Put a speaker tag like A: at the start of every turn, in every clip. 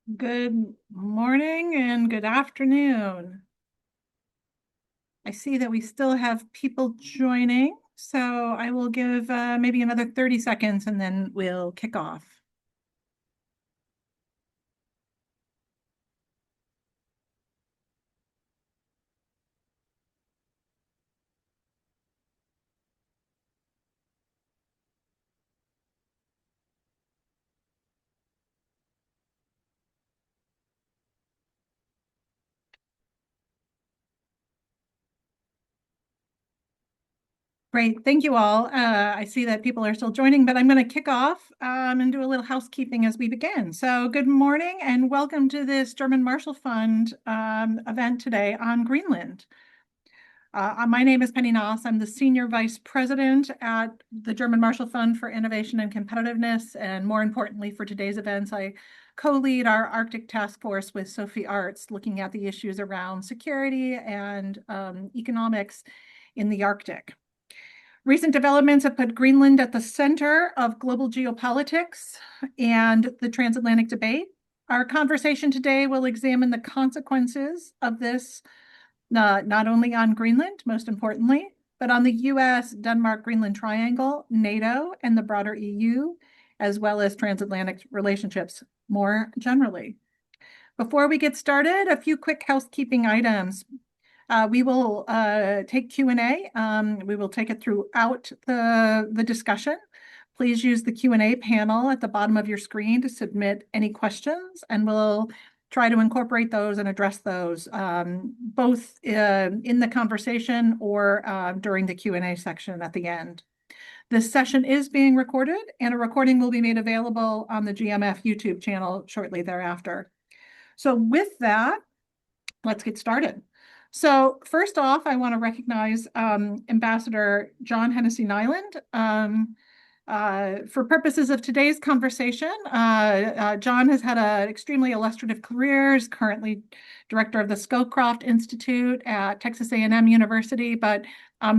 A: Good morning and good afternoon. I see that we still have people joining, so I will give maybe another 30 seconds and then we'll kick off. Great, thank you all. I see that people are still joining, but I'm going to kick off and do a little housekeeping as we begin. So good morning and welcome to this German Marshall Fund event today on Greenland. My name is Penny Noss. I'm the Senior Vice President at the German Marshall Fund for Innovation and Competitiveness. And more importantly, for today's events, I co-lead our Arctic Task Force with Sophie Arts, looking at the issues around security and economics in the Arctic. Recent developments have put Greenland at the center of global geopolitics and the transatlantic debate. Our conversation today will examine the consequences of this not only on Greenland, most importantly, but on the US, Denmark, Greenland triangle, NATO, and the broader EU, as well as transatlantic relationships more generally. Before we get started, a few quick housekeeping items. We will take Q&A. We will take it throughout the discussion. Please use the Q&A panel at the bottom of your screen to submit any questions, and we'll try to incorporate those and address those both in the conversation or during the Q&A section at the end. This session is being recorded, and a recording will be made available on the GMF YouTube channel shortly thereafter. So with that, let's get started. So first off, I want to recognize Ambassador John Hennessy Nyland. For purposes of today's conversation, John has had an extremely illustrative career. He's currently director of the Scowcroft Institute at Texas A&M University, but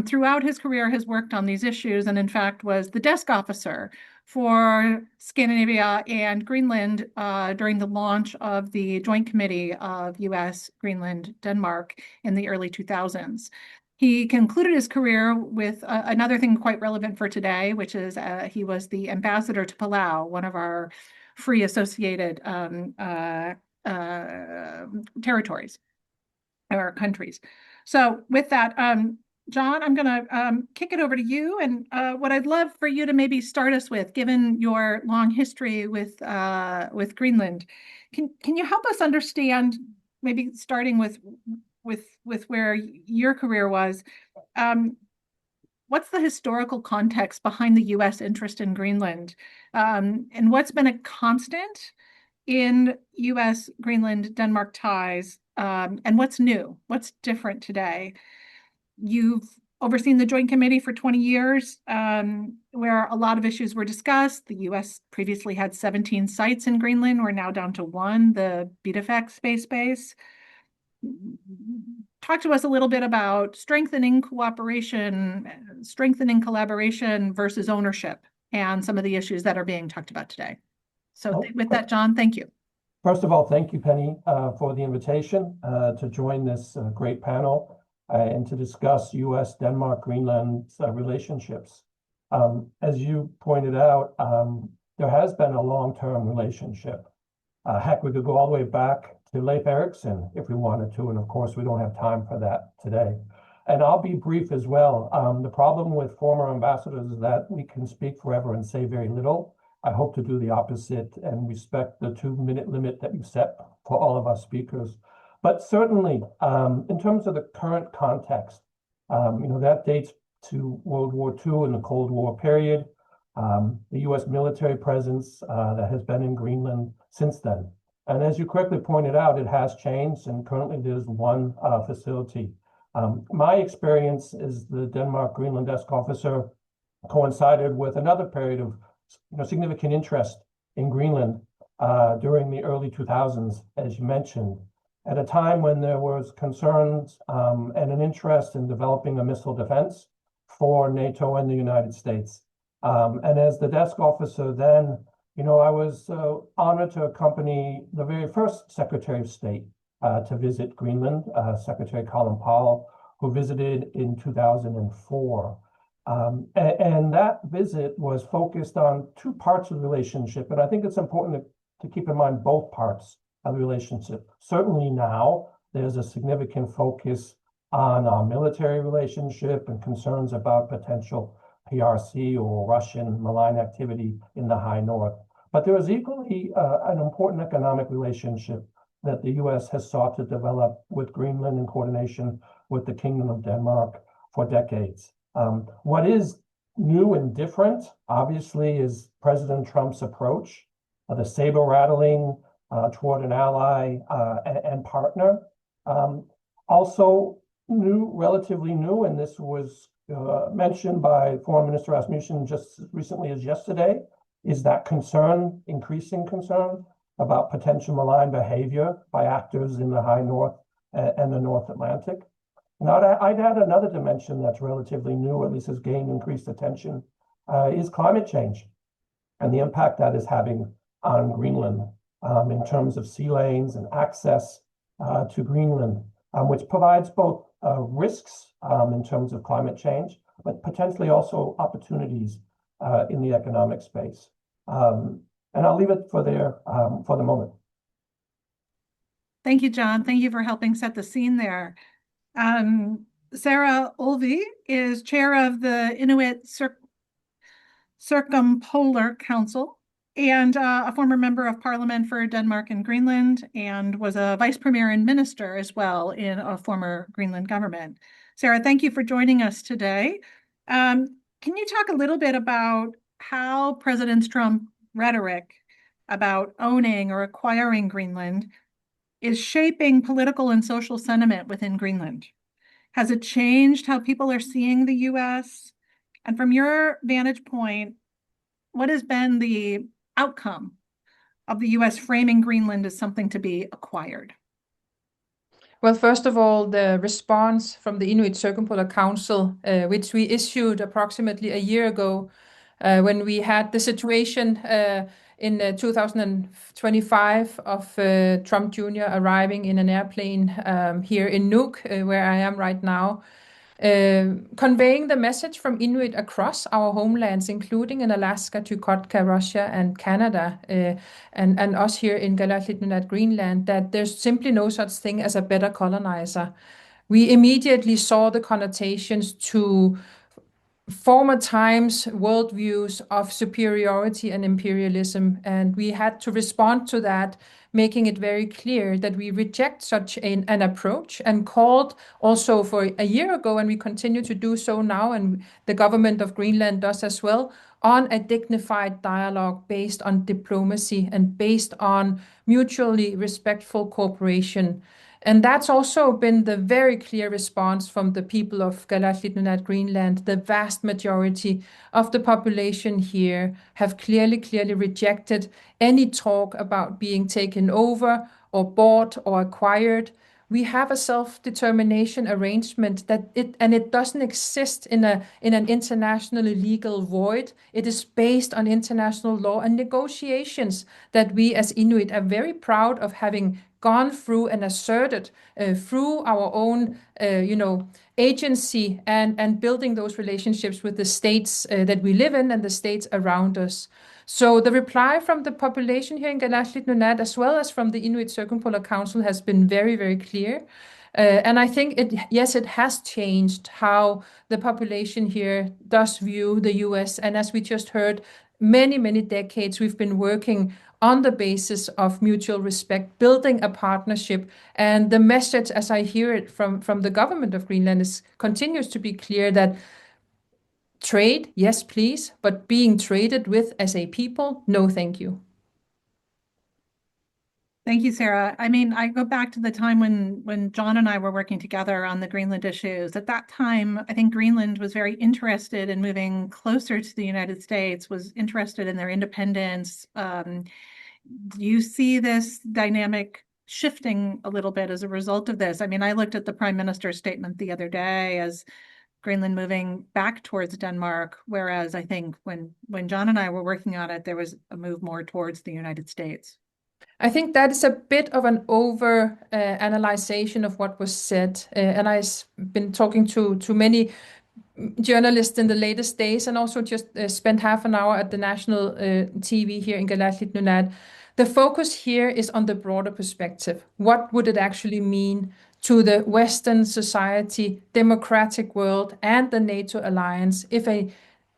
A: throughout his career has worked on these issues and in fact was the desk officer for Scandinavia and Greenland during the launch of the Joint Committee of US, Greenland, Denmark in the early 2000s. He concluded his career with another thing quite relevant for today, which is he was the ambassador to Palau, one of our free associated territories or countries. So with that, John, I'm going to kick it over to you. And what I'd love for you to maybe start us with, given your long history with Greenland, can you help us understand, maybe starting with where your career was, what's the historical context behind the U.S. interest in Greenland, and what's been a constant in U.S. Greenland Denmark ties, and what's new, what's different today? You've overseen the Joint Committee for 20 years, where a lot of issues were discussed. The U.S. previously had 17 sites in Greenland. We're now down to one, the Bidefek space base. Talk to us a little bit about strengthening cooperation, strengthening collaboration versus ownership, and some of the issues that are being talked about today. So with that, John, thank you.
B: First of all, thank you, Penny, for the invitation to join this great panel and to discuss U.S. Denmark Greenland relationships. As you pointed out, there has been a long-term relationship. Heck, we could go all the way back to Leif Erikson if we wanted to, and of course we don't have time for that today. And I'll be brief as well. The problem with former ambassadors is that we can speak forever and say very little. I hope to do the opposite and respect the 2-minute limit that you set for all of our speakers. But certainly, in terms of the current context, that dates to World War II and the Cold War period, the U.S. military presence that has been in Greenland since then. And as you correctly pointed out, it has changed, and currently there's one facility. My experience as the Denmark-Greenland desk officer coincided with another period of significant interest in Greenland during the early 2000s, as you mentioned, at a time when there was concerns and an interest in developing a missile defense for NATO and the United States. And as the desk officer then, I was honored to accompany the very first Secretary of State to visit Greenland, Secretary Colin Powell, who visited in 2004. And that visit was focused on two parts of the relationship. And I think it's important to keep in mind both parts of the relationship. Certainly now, there's a significant focus on our military relationship and concerns about potential PRC or Russian malign activity in the high north. But there is equally an important economic relationship that the U.S. has sought to develop with Greenland in coordination with the Kingdom of Denmark for decades. What is new and different, obviously, is President Trump's approach, the saber rattling toward an ally and partner. Also new, relatively new, and this was mentioned by Foreign Minister Rasmussen just recently as yesterday, is that concern, increasing concern about potential malign behavior by actors in the high north and the North Atlantic. Now, I'd add another dimension that's relatively new, at least has gained increased attention, is climate change and the impact that is having on Greenland in terms of sea lanes and access to Greenland, which provides both risks in terms of climate change, but potentially also opportunities in the economic space. And I'll leave it for the moment.
A: Thank you, John. Thank you for helping set the scene there. Sarah Olvey is chair of the Inuit Circumpolar Council and a former member of parliament for Denmark and Greenland, and was a vice premier and minister as well in a former Greenland government. Sarah, thank you for joining us today. Can you talk a little bit about how President Trump's rhetoric about owning or acquiring Greenland is shaping political and social sentiment within Greenland? Has it changed how people are seeing the U.S.? And from your vantage point, what has been the outcome of the U.S. framing Greenland as something to be acquired?
C: Well, first of all, the response from the Inuit Circumpolar Council, which we issued approximately a year ago, when we had the situation in 2025 of Trump Jr. arriving in an airplane here in Nuuk, where I am right now, conveying the message from Inuit across our homelands, including in Alaska, Chukotka, Russia, and Canada, and us here in Galashiq Nunaat, Greenland, that there's simply no such thing as a better colonizer. We immediately saw the connotations to former times worldviews of superiority and imperialism, and we had to respond to that, making it very clear that we reject such an approach, and called also for a year ago, and we continue to do so now, and the government of Greenland does as well, on a dignified dialogue based on diplomacy and based on mutually respectful cooperation. And that's also been the very clear response from the people of Galashiq Nunaat, Greenland. The vast majority of the population here have clearly rejected any talk about being taken over or bought or acquired. We have a self-determination arrangement and it doesn't exist in an internationally legal void. It is based on international law and negotiations that we as Inuit are very proud of having gone through and asserted through our own, agency and building those relationships with the states that we live in and the states around us. So the reply from the population here in Galashiq Nunaat, as well as from the Inuit Circumpolar Council, has been very clear. And I think it has changed how the population here does view the US. And as we just heard, many decades we've been working on the basis of mutual respect, building a partnership. And the message, as I hear it from the government of Greenland, continues to be clear that trade, yes, please, but being traded with as a people, no, thank you.
A: Thank you, Sarah. I mean, I go back to the time when John and I were working together on the Greenland issues. At that time, I think Greenland was very interested in moving closer to the United States, was interested in their independence. Do you see this dynamic shifting a little bit as a result of this? I mean, I looked at the Prime Minister's statement the other day as Greenland moving back towards Denmark, whereas I think when John and I were working on it, there was a move more towards the United States.
C: I think that is a bit of an over analyzation of what was said. And I've been talking to many journalists in the latest days, and also just spent half an hour at the national TV here in Galashiq Nunad. The focus here is on the broader perspective. What would it actually mean to the Western society, democratic world, and the NATO alliance if a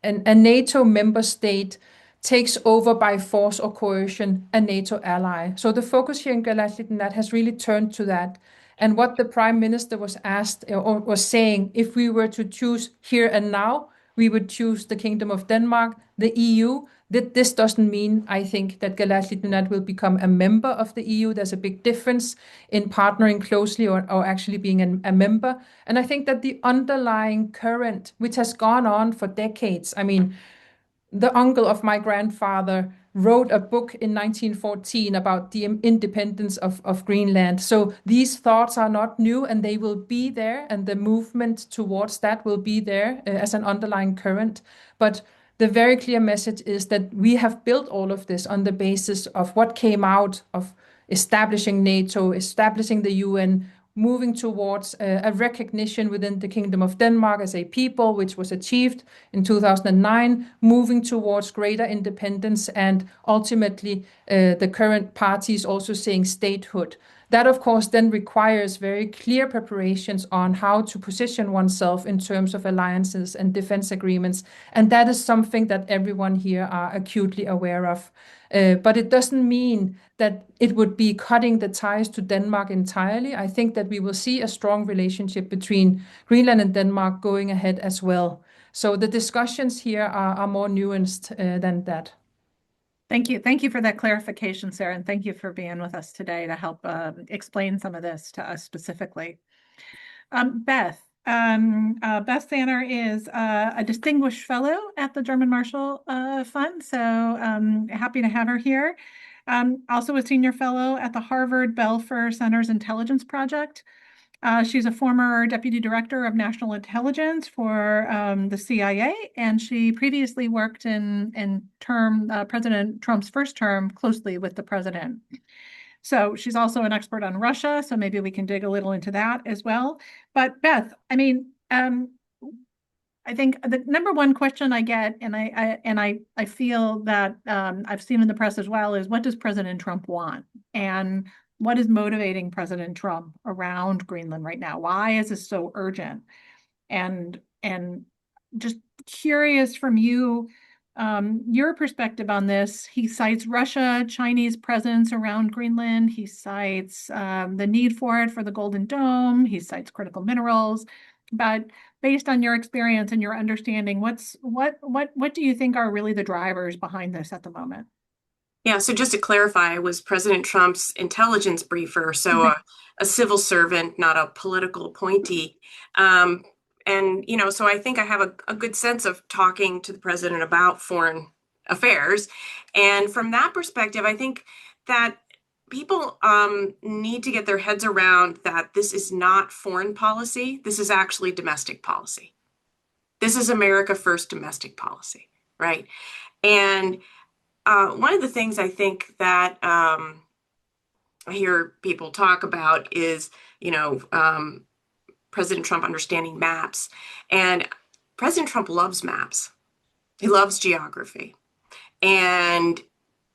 C: NATO member state takes over by force or coercion a NATO ally? So the focus here in Galashiq Nunad has really turned to that. And what the Prime Minister was asked or was saying, if we were to choose here and now, we would choose the Kingdom of Denmark, the EU. This doesn't mean, I think, that Galashiq Nunad will become a member of the EU. There's a big difference in partnering closely or actually being a member. And I think that the underlying current, which has gone on for decades, I mean, the uncle of my grandfather wrote a book in 1914 about the independence of Greenland. So these thoughts are not new, and they will be there, and the movement towards that will be there as an underlying current. But the very clear message is that we have built all of this on the basis of what came out of establishing NATO, establishing the UN, moving towards a recognition within the Kingdom of Denmark as a people, which was achieved in 2009, moving towards greater independence, and ultimately the current parties also saying statehood. That, of course, then requires very clear preparations on how to position oneself in terms of alliances and defense agreements. And that is something that everyone here are acutely aware of. But it doesn't mean that it would be cutting the ties to Denmark entirely. I think that we will see a strong relationship between Greenland and Denmark going ahead as well. So the discussions here are more nuanced than that.
A: Thank you. Thank you for that clarification, Sarah, and thank you for being with us today to help explain some of this to us specifically. Beth. Beth Sanner is a distinguished fellow at the German Marshall Fund, so happy to have her here. Also a senior fellow at the Harvard Belfer Center's Intelligence Project. She's a former deputy director of national intelligence for the CIA, and she previously worked in President Trump's first term closely with the president. So she's also an expert on Russia, so maybe we can dig a little into that as well. But Beth, I mean, I think the number one question I get, and I feel that I've seen in the press as well, is what does President Trump want? And what is motivating President Trump around Greenland right now? Why is this so urgent? And just curious from you, your perspective on this. He cites Russia, Chinese presence around Greenland. He cites the need for it for the Golden Dome. He cites critical minerals. But based on your experience and your understanding, what do you think are really the drivers behind this at the moment?
D: Yeah, so just to clarify, I was President Trump's intelligence briefer, so a civil servant, not a political appointee. And, you know, so I think I have a good sense of talking to the president about foreign affairs. And from that perspective, I think that people need to get their heads around that this is not foreign policy. This is actually domestic policy. This is America First domestic policy, right? And one of the things I think that I hear people talk about is, you know, President Trump understanding maps. And President Trump loves maps. He loves geography. And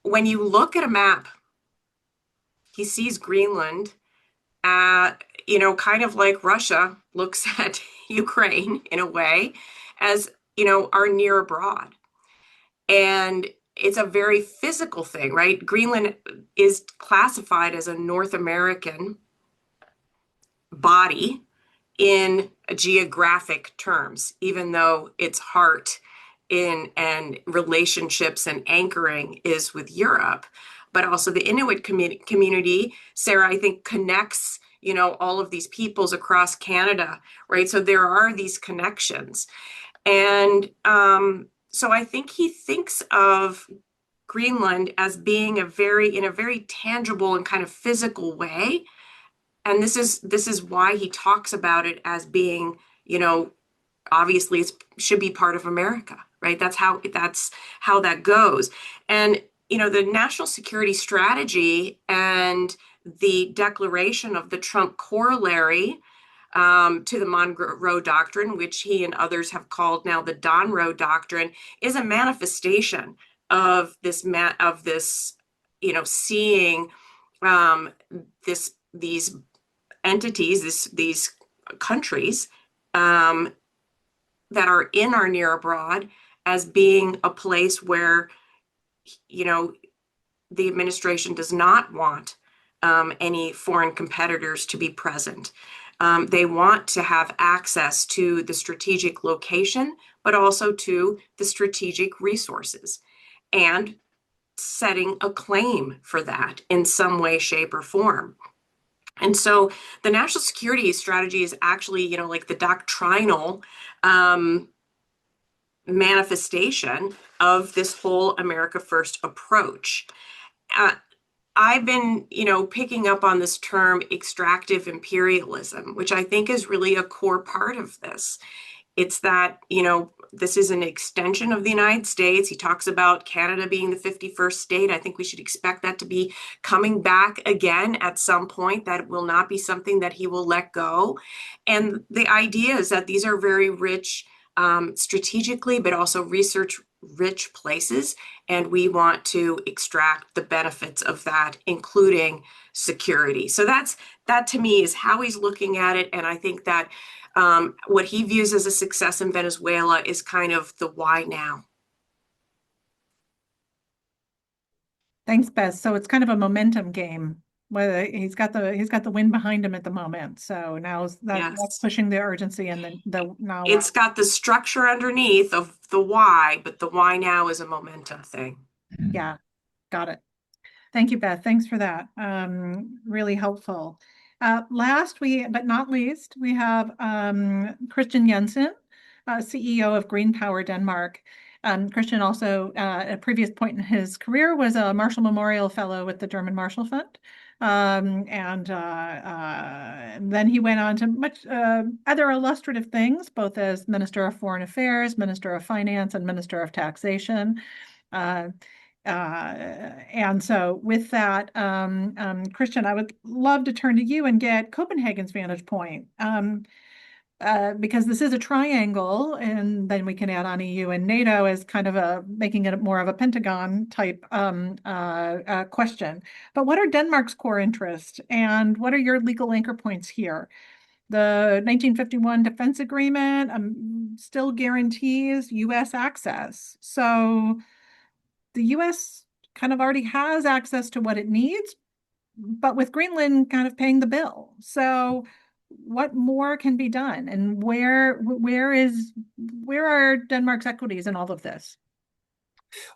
D: when you look at a map, he sees Greenland, you know, kind of like Russia looks at Ukraine in a way, as, you know, our near abroad. And it's a very physical thing, right? Greenland is classified as a North American body in geographic terms, even though its heart in and relationships and anchoring is with Europe. But also the Inuit community, Sarah, I think connects, you know, all of these peoples across Canada, right? So there are these connections. And so I think he thinks of Greenland as being in a very tangible and kind of physical way. And this is why he talks about it as being, you know, obviously it should be part of America, right? That's how that goes. And, the national security strategy and the declaration of the Trump corollary to the Monroe Doctrine, which he and others have called now the Donroe Doctrine, is a manifestation of this, seeing these entities, these countries that are in our near abroad as being a place where, the administration does not want any foreign competitors to be present. They want to have access to the strategic location, but also to the strategic resources, and setting a claim for that in some way, shape, or form. And so the national security strategy is actually, like the doctrinal manifestation of this whole America First approach. I've been, picking up on this term extractive imperialism, which I think is really a core part of this. It's that, this is an extension of the United States. He talks about Canada being the 51st state. I think we should expect that to be coming back again at some point. That will not be something that he will let go. And the idea is that these are very rich strategically, but also research-rich places. And we want to extract the benefits of that, including security. So that to me is how he's looking at it. And I think that what he views as a success in Venezuela is kind of the why now.
A: Thanks, Beth. So it's kind of a momentum game. Whether he's got the wind behind him at the moment. So now that's pushing the urgency, and the now
D: it's got the structure underneath of the why, but the why now is a momentum thing.
A: Yeah, got it. Thank you, Beth. Thanks for that. Really helpful. Last, but not least, we have Christian Jensen, CEO of Green Power Denmark. Christian also, at a previous point in his career, was a Marshall Memorial Fellow with the German Marshall Fund. And then he went on to much other illustrative things, both as Minister of Foreign Affairs, Minister of Finance, and Minister of Taxation. And so with that, Christian, I would love to turn to you and get Copenhagen's vantage point. Because this is a triangle, and then we can add on EU and NATO as kind of making it more of a Pentagon type question. But what are Denmark's core interests, and what are your legal anchor points here? The 1951 Defense Agreement still guarantees U.S. access. So the U.S. kind of already has access to what it needs, but with Greenland kind of paying the bill. So what more can be done, and where are Denmark's equities in all of this?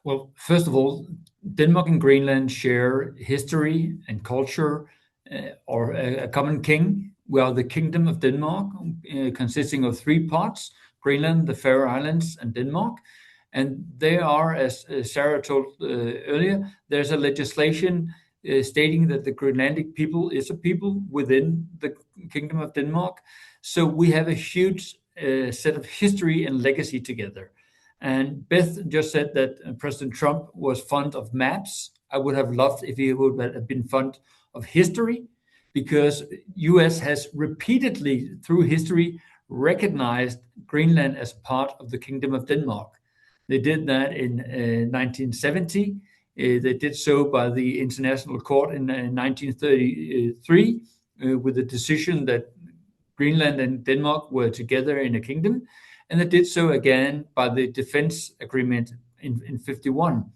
E: Well, first of all, Denmark and Greenland share history and culture, or a common king. We are the Kingdom of Denmark, consisting of three parts: Greenland, the Faroe Islands, and Denmark. And they are, as Sarah told earlier, there's a legislation stating that the Greenlandic people is a people within the Kingdom of Denmark. So we have a huge set of history and legacy together. And Beth just said that President Trump was fond of maps. I would have loved if he would have been fond of history, because US has repeatedly through history recognized Greenland as part of the Kingdom of Denmark. They did that in 1970. They did so by the International Court in 1933 with the decision that Greenland and Denmark were together in a kingdom. And they did so again by the Defense Agreement in 51.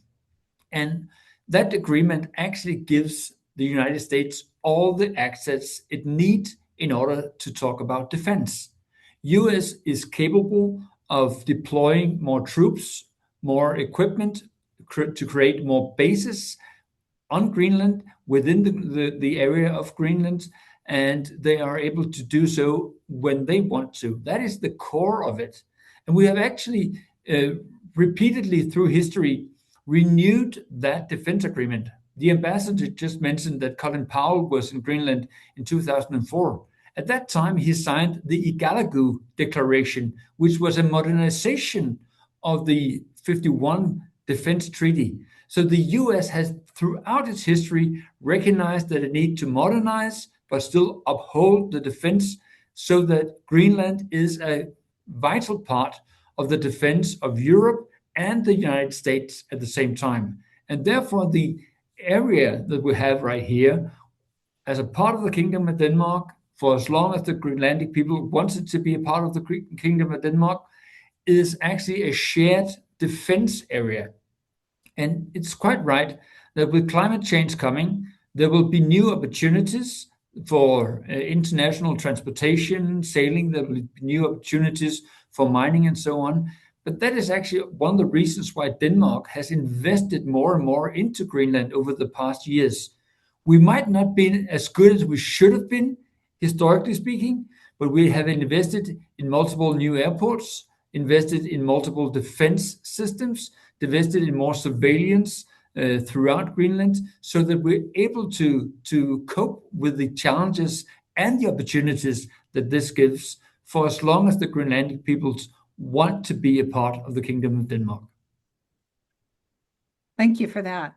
E: And that agreement actually gives the United States all the access it needs in order to talk about defense. US is capable of deploying more troops, more equipment, to create more bases on Greenland, within the area of Greenland, and they are able to do so when they want to. That is the core of it. And we have actually repeatedly through history renewed that defense agreement. The ambassador just mentioned that Colin Powell was in Greenland in 2004, At that time, he signed the Igalagu Declaration, which was a modernization of the 51 Defense Treaty. So the US has, throughout its history, recognized that it needs to modernize, but still uphold the defense so that Greenland is a vital part of the defense of Europe and the United States at the same time. And therefore, the area that we have right here, as a part of the Kingdom of Denmark, for as long as the Greenlandic people wanted to be a part of the Kingdom of Denmark, is actually a shared defense area. And it's quite right that with climate change coming, there will be new opportunities for international transportation, sailing, there will be new opportunities for mining and so on. But that is actually one of the reasons why Denmark has invested more and more into Greenland over the past years. We might not be as good as we should have been, historically speaking, but we have invested in multiple new airports, invested in multiple defense systems, invested in more surveillance throughout Greenland, so that we're able to cope with the challenges and the opportunities that this gives for as long as the Greenlandic peoples want to be a part of the Kingdom of Denmark.
A: Thank you for that.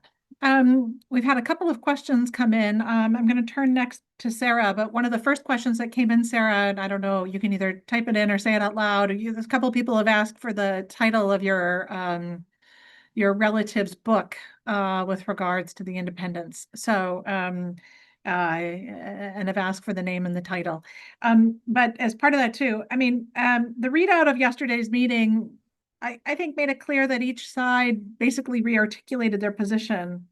A: We've had a couple of questions come in. I'm going to turn next to Sarah, but one of the first questions that came in, Sarah, and I don't know, you can either type it in or say it out loud. There's a couple of people have asked for the title of your relative's book with regards to the independence. So, and have asked for the name and the title. But as part of that too, I mean, the readout of yesterday's meeting, I think made it clear that each side basically re-articulated their position,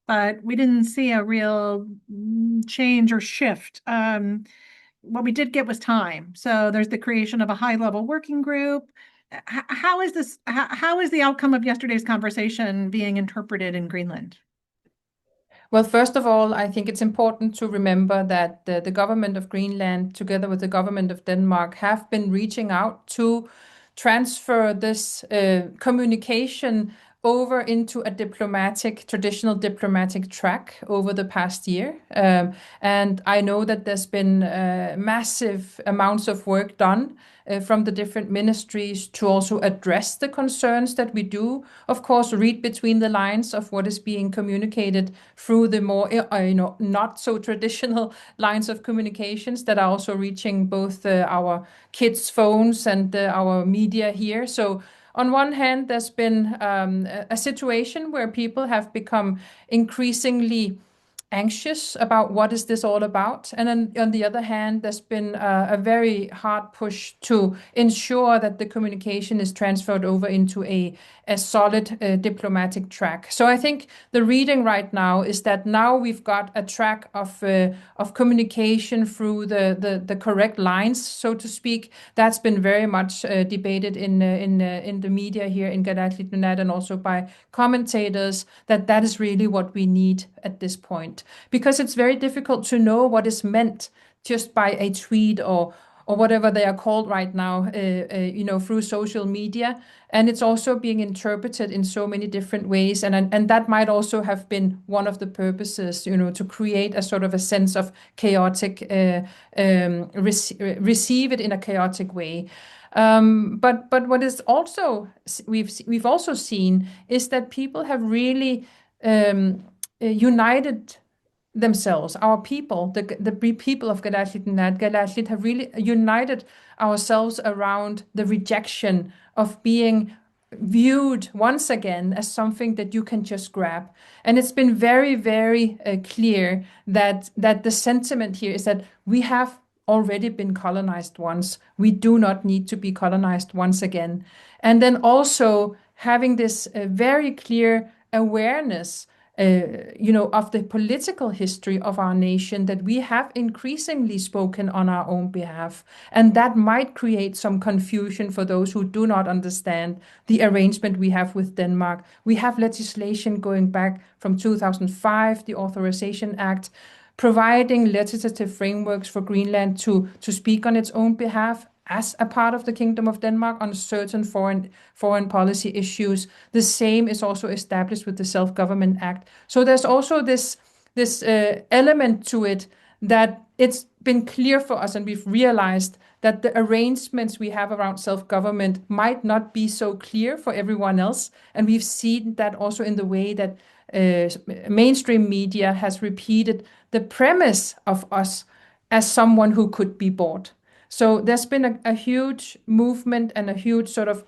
A: but we didn't see a real change or shift. What we did get was time. So there's the creation of a high-level working group. How is this? How is the outcome of yesterday's conversation being interpreted in Greenland?
C: Well, first of all, I think it's important to remember that the government of Greenland, together with the government of Denmark, have been reaching out to transfer this communication over into a traditional diplomatic track over the past year. And I know that there's been massive amounts of work done from the different ministries to also address the concerns that we do, of course, read between the lines of what is being communicated through the more, not so traditional lines of communications that are also reaching both our kids' phones and our media here. So on one hand, there's been a situation where people have become increasingly anxious about what is this all about. And then on the other hand, there's been a very hard push to ensure that the communication is transferred over into a solid diplomatic track. So I think the reading right now is that now we've got a track of communication through the correct lines, so to speak. That's been very much debated in the media here in Gardatlinunaat and also by commentators, that is really what we need at this point. Because it's very difficult to know what is meant just by a tweet or whatever they are called right now, through social media. And it's also being interpreted in so many different ways. And that might also have been one of the purposes, to create a sort of a sense of chaotic, receive it in a chaotic way. But what is also, we've also seen is that people have really united themselves, our people, the people of Gardatlinunaat have really united ourselves around the rejection of being viewed once again as something that you can just grab. And it's been very, very clear that the sentiment here is that we have already been colonized once. We do not need to be colonized once again. And then also having this very clear awareness of the political history of our nation, that we have increasingly spoken on our own behalf. And that might create some confusion for those who do not understand the arrangement we have with Denmark. We have legislation going back from 2005, the Authorization Act, providing legislative frameworks for Greenland to speak on its own behalf as a part of the Kingdom of Denmark on certain foreign policy issues. The same is also established with the Self-Government Act. So there's also this element to it that it's been clear for us, and we've realized that the arrangements we have around self-government might not be so clear for everyone else. And we've seen that also in the way that mainstream media has repeated the premise of us as someone who could be bought. So there's been a huge movement and a huge sort of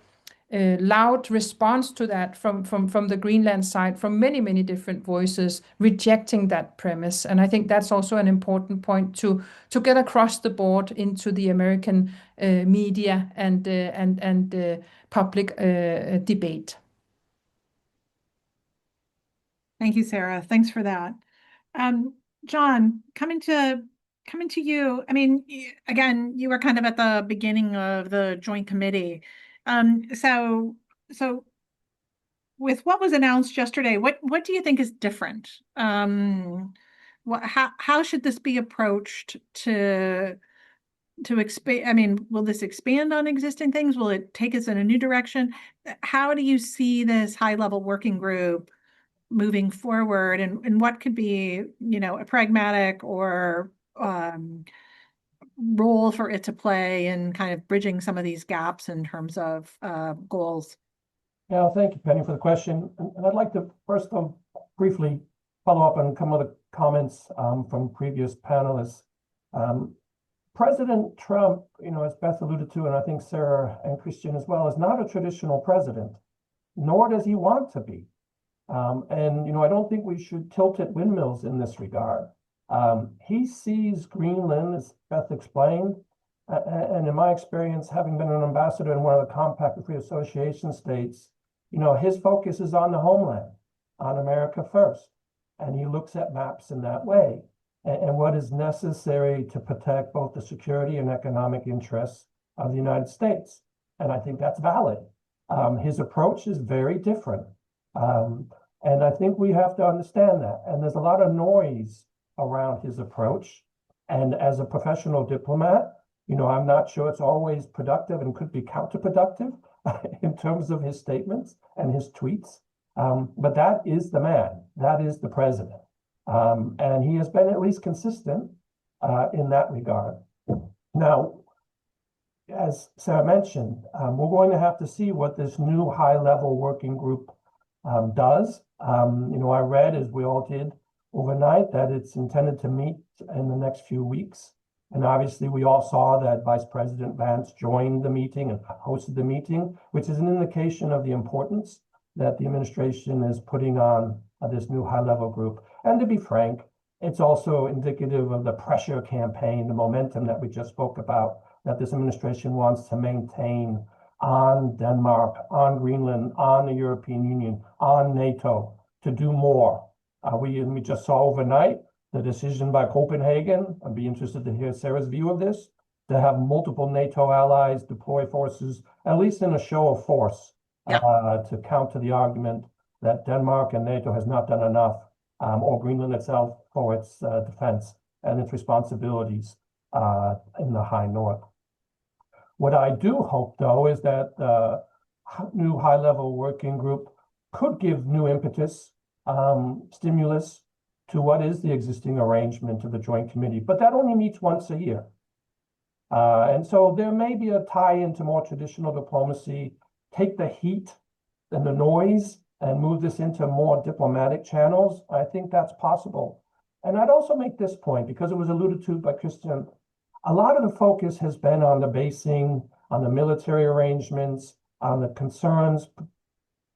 C: loud response to that from the Greenland side, from many, many different voices rejecting that premise. And I think that's also an important point to get across the board into the American media and public debate.
A: Thank you, Sarah. Thanks for that. John, coming to you. I mean, again, you were kind of at the beginning of the Joint Committee. So with what was announced yesterday, what do you think is different? How should this be approached to expand? I mean, will this expand on existing things? Will it take us in a new direction? How do you see this high-level working group moving forward, and what could be, a pragmatic or role for it to play in kind of bridging some of these gaps in terms of goals?
B: Yeah, thank you, Penny, for the question. And I'd like to first briefly follow up on some of the comments from previous panelists. President Trump, as Beth alluded to, and I think Sarah and Christian as well, is not a traditional president, nor does he want to be. And I don't think we should tilt at windmills in this regard. He sees Greenland, as Beth explained, and in my experience, having been an ambassador in one of the Compact of Free Association states, his focus is on the homeland, on America first. And he looks at maps in that way and what is necessary to protect both the security and economic interests of the United States. And I think that's valid. His approach is very different. And I think we have to understand that. And there's a lot of noise around his approach. And as a professional diplomat, I'm not sure it's always productive and could be counterproductive in terms of his statements and his tweets. But that is the man. That is the president. And he has been at least consistent in that regard. Now, as Sarah mentioned, we're going to have to see what this new high-level working group does. I read, as we all did overnight, that it's intended to meet in the next few weeks. And obviously, we all saw that Vice President Vance joined the meeting and hosted the meeting, which is an indication of the importance that the administration is putting on this new high-level group. And to be frank, it's also indicative of the pressure campaign, the momentum that we just spoke about, that this administration wants to maintain on Denmark, on Greenland, on the European Union, on NATO, to do more. We just saw overnight the decision by Copenhagen. I'd be interested to hear Sarah's view of this, to have multiple NATO allies deploy forces, at least in a show of force, to counter the argument that Denmark and NATO has not done enough, or Greenland itself, for its defense and its responsibilities in the high north. What I do hope, though, is that the new high-level working group could give new impetus, stimulus to what is the existing arrangement of the Joint Committee. But that only meets once a year. And so there may be a tie into more traditional diplomacy, take the heat and the noise and move this into more diplomatic channels. I think that's possible. And I'd also make this point, because it was alluded to by Christian, a lot of the focus has been on the basing, on the military arrangements, on the concerns,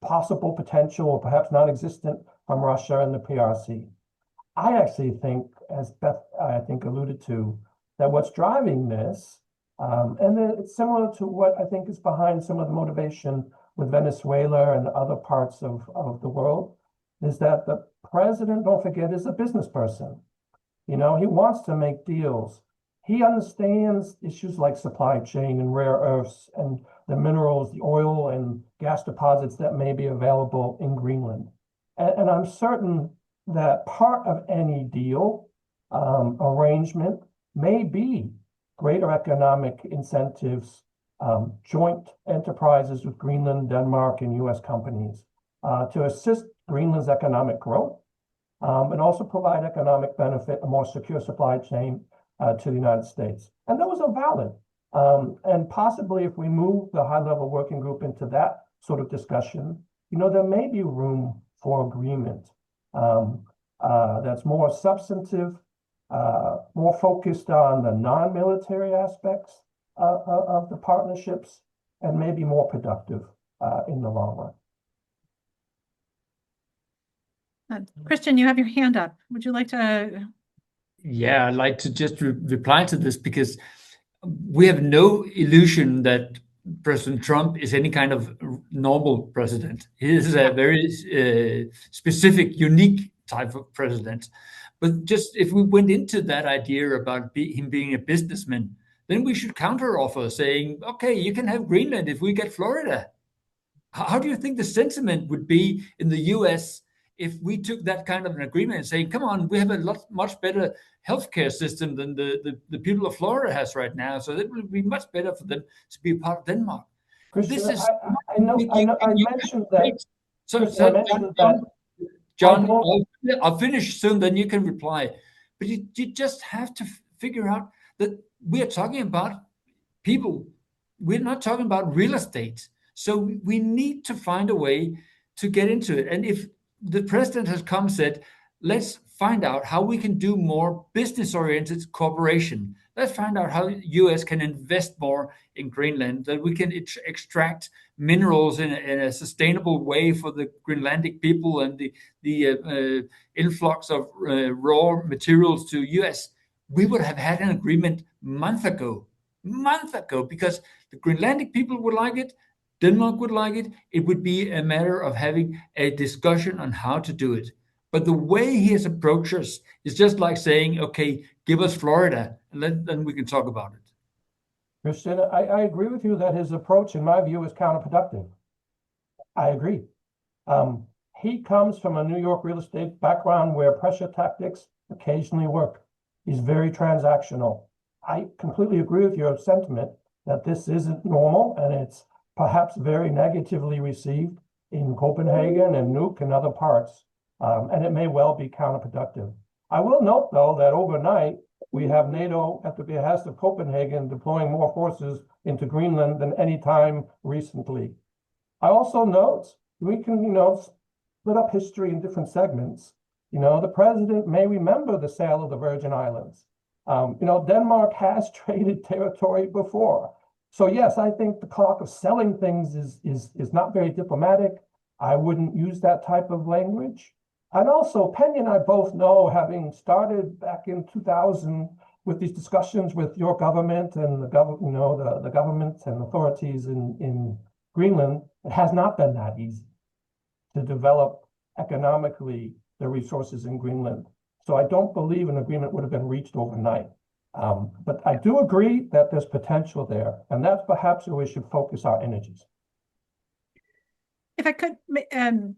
B: possible potential or perhaps non-existent from Russia and the PRC. I actually think, as Beth, I think, alluded to, that what's driving this, and it's similar to what I think is behind some of the motivation with Venezuela and other parts of the world, is that the president, don't forget, is a business person. He wants to make deals. He understands issues like supply chain and rare earths and the minerals, the oil and gas deposits that may be available in Greenland. And I'm certain that part of any deal arrangement may be greater economic incentives, joint enterprises with Greenland, Denmark, and U.S. companies to assist Greenland's economic growth, and also provide economic benefit, a more secure supply chain to the United States. And those are valid. And possibly if we move the high-level working group into that sort of discussion, there may be room for agreement that's more substantive, more focused on the non-military aspects of the partnerships, and maybe more productive in the long run.
A: Christian, you have your hand up. Would you like to?
E: Yeah, I'd like to just reply to this, because we have no illusion that President Trump is any kind of normal president. He is a very specific, unique type of president. But just if we went into that idea about him being a businessman, then we should counteroffer saying, okay, you can have Greenland if we get Florida. How do you think the sentiment would be in the US if we took that kind of an agreement and saying, come on, we have a much better healthcare system than the people of Florida has right now, so that would be much better for them to be a part of Denmark.
B: Christian,
E: This is
B: I mentioned that.
E: John, I'll finish soon, then you can reply. But you just have to figure out that we are talking about people. We're not talking about real estate. So we need to find a way to get into it. And if the president has come and said, let's find out how we can do more business-oriented cooperation. Let's find out how the US can invest more in Greenland, that we can extract minerals in a sustainable way for the Greenlandic people, and the influx of raw materials to US. We would have had an agreement month ago, because the Greenlandic people would like it, Denmark would like it. It would be a matter of having a discussion on how to do it. But the way he has approached us is just like saying, okay, give us Florida, and then we can talk about it.
B: Christian, I agree with you that his approach, in my view, is counterproductive. I agree. He comes from a New York real estate background where pressure tactics occasionally work. He's very transactional. I completely agree with your sentiment that this isn't normal, and it's perhaps very negatively received in Copenhagen and Nuuk and other parts. And it may well be counterproductive. I will note, though, that overnight we have NATO, at the behest of Copenhagen, deploying more forces into Greenland than any time recently. I also note we can, split up history in different segments. The president may remember the sale of the Virgin Islands. Denmark has traded territory before. So yes, I think the talk of selling things is not very diplomatic. I wouldn't use that type of language. And also, Penny and I both know, having started back in 2000 with these discussions with your government and the governments and authorities in Greenland, it has not been that easy to develop economically the resources in Greenland. So I don't believe an agreement would have been reached overnight. But I do agree that there's potential there, and that's perhaps where we should focus our energies.
A: If I could,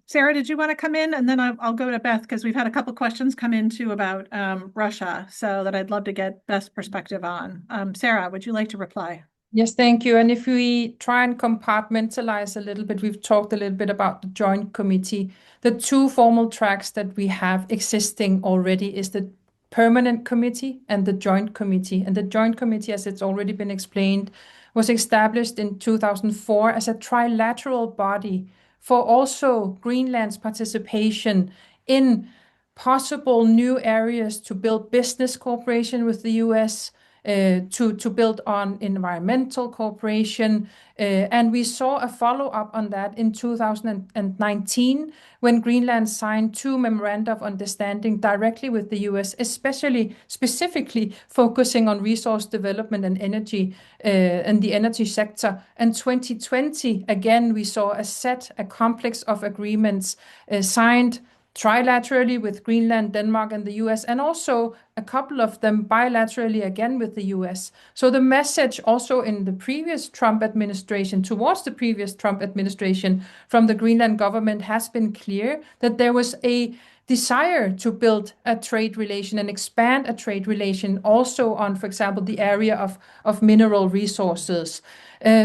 A: Sarah, did you want to come in? And then I'll go to Beth, because we've had a couple questions come in too about Russia, so that I'd love to get Beth's perspective on. Sarah, would you like to reply?
C: Yes, thank you. And if we try and compartmentalize a little bit, we've talked a little bit about the Joint Committee. The two formal tracks that we have existing already is the Permanent Committee and the Joint Committee. And the Joint Committee, as it's already been explained, was established in 2004 as a trilateral body for also Greenland's participation in possible new areas to build business cooperation with the US, to build on environmental cooperation. And we saw a follow-up on that in 2019 when Greenland signed 2 memoranda of understanding directly with the US, specifically focusing on resource development and energy, and the energy sector. And 2020, again, we saw a complex of agreements signed trilaterally with Greenland, Denmark, and the US, and also a couple of them bilaterally again with the US. So the message also in the previous Trump administration, towards the previous Trump administration from the Greenland government, has been clear that there was a desire to build a trade relation and expand a trade relation also on, for example, the area of mineral resources.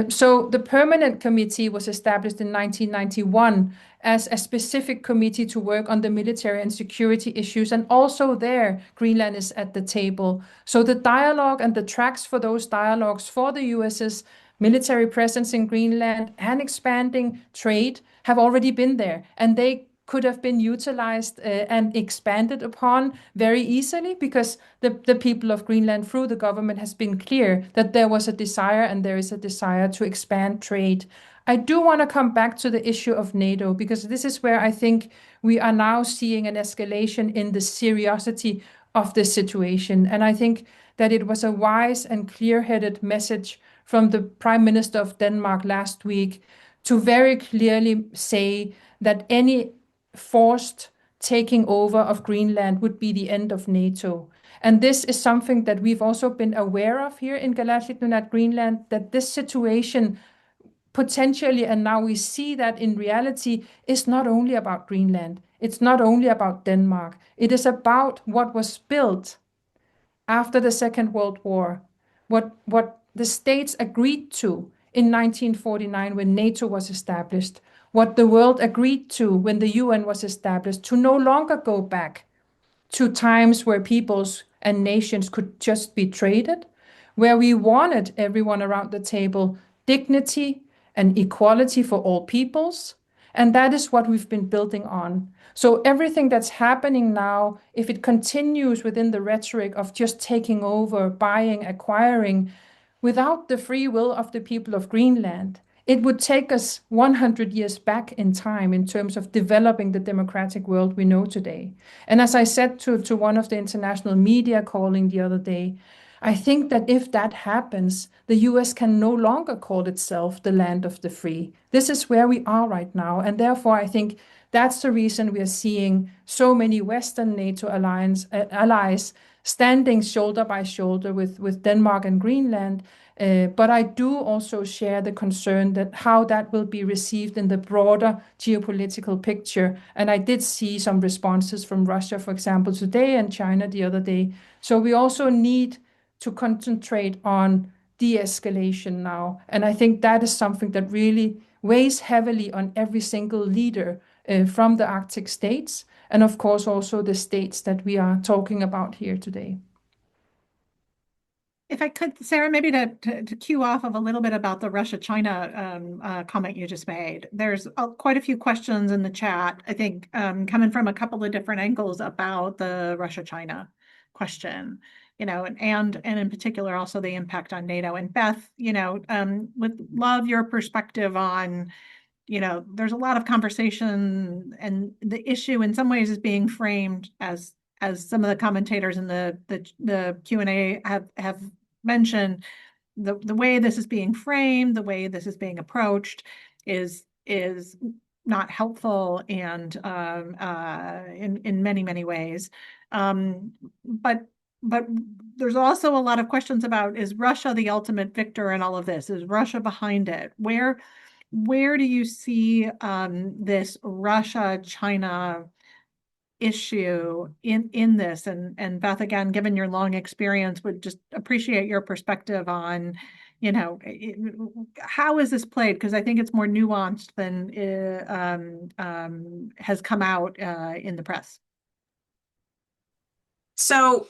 C: So the permanent committee was established in 1991 as a specific committee to work on the military and security issues. And also there, Greenland is at the table. So the dialogue and the tracks for those dialogues for the US's military presence in Greenland and expanding trade have already been there. And they could have been utilized and expanded upon very easily, because the people of Greenland through the government has been clear that there was a desire and there is a desire to expand trade. I do want to come back to the issue of NATO, because this is where I think we are now seeing an escalation in the seriousity of this situation. And I think that it was a wise and clear-headed message from the Prime Minister of Denmark last week to very clearly say that any forced taking over of Greenland would be the end of NATO. And this is something that we've also been aware of here in Kalaallit Greenland, that this situation potentially, and now we see that in reality, is not only about Greenland. It's not only about Denmark. It is about what was built after the Second World War, what the states agreed to in 1949 when NATO was established, what the world agreed to when the UN was established, to no longer go back to times where peoples and nations could just be traded, where we wanted everyone around the table dignity and equality for all peoples. And that is what we've been building on. So everything that's happening now, if it continues within the rhetoric of just taking over, buying, acquiring, without the free will of the people of Greenland, it would take us 100 years back in time in terms of developing the democratic world we know today. And as I said to one of the international media calling the other day, I think that if that happens, the US can no longer call itself the land of the free. This is where we are right now. And therefore, I think that's the reason we are seeing so many Western NATO allies standing shoulder by shoulder with Denmark and Greenland. But I do also share the concern that how that will be received in the broader geopolitical picture. And I did see some responses from Russia, for example, today, and China the other day. So we also need to concentrate on de-escalation now. And I think that is something that really weighs heavily on every single leader from the Arctic states, and of course also the states that we are talking about here today.
A: If I could, Sarah, maybe to cue off of a little bit about the Russia-China comment you just made. There's quite a few questions in the chat, I think, coming from a couple of different angles about the Russia-China question, and in particular also the impact on NATO. And Beth, would love your perspective on, there's a lot of conversation, and the issue in some ways is being framed as some of the commentators in the Q&A have mentioned, the way this is being framed, the way this is being approached is not helpful, and in many ways. But there's also a lot of questions about, is Russia the ultimate victor in all of this? Is Russia behind it? Where do you see this Russia-China issue in this? And Beth, again, given your long experience, would just appreciate your perspective on, how is this played? Because I think it's more nuanced than has come out in the press.
D: So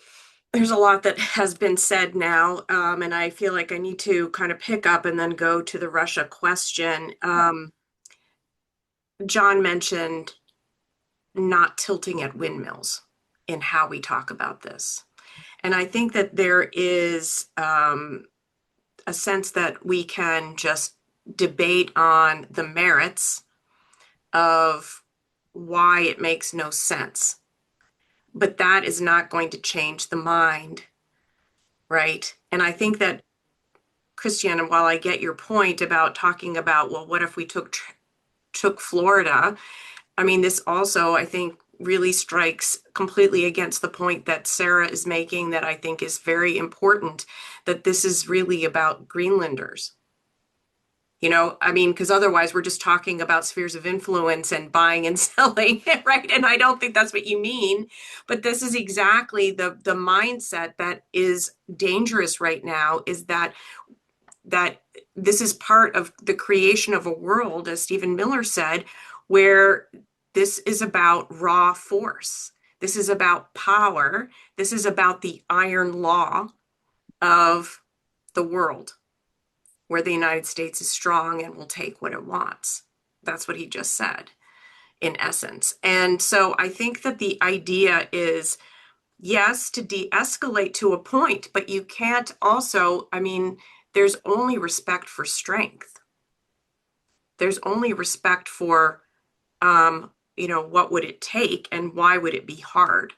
D: there's a lot that has been said now, and I feel like I need to kind of pick up and then go to the Russia question. John mentioned not tilting at windmills in how we talk about this. And I think that there is a sense that we can just debate on the merits of why it makes no sense. But that is not going to change the mind, right? And I think that, Christian, while I get your point about talking about, well, what if we took Florida? I mean, this also, I think, really strikes completely against the point that Sarah is making, that I think is very important, that this is really about Greenlanders. I mean, because otherwise we're just talking about spheres of influence and buying and selling, right? And I don't think that's what you mean. But this is exactly the mindset that is dangerous right now, is that this is part of the creation of a world, as Stephen Miller said, where this is about raw force. This is about power. This is about the iron law of the world, where the United States is strong and will take what it wants. That's what he just said, in essence. And so I think that the idea is, yes, to de-escalate to a point, but you can't also, I mean, there's only respect for strength. There's only respect for, what would it take and why would it be hard?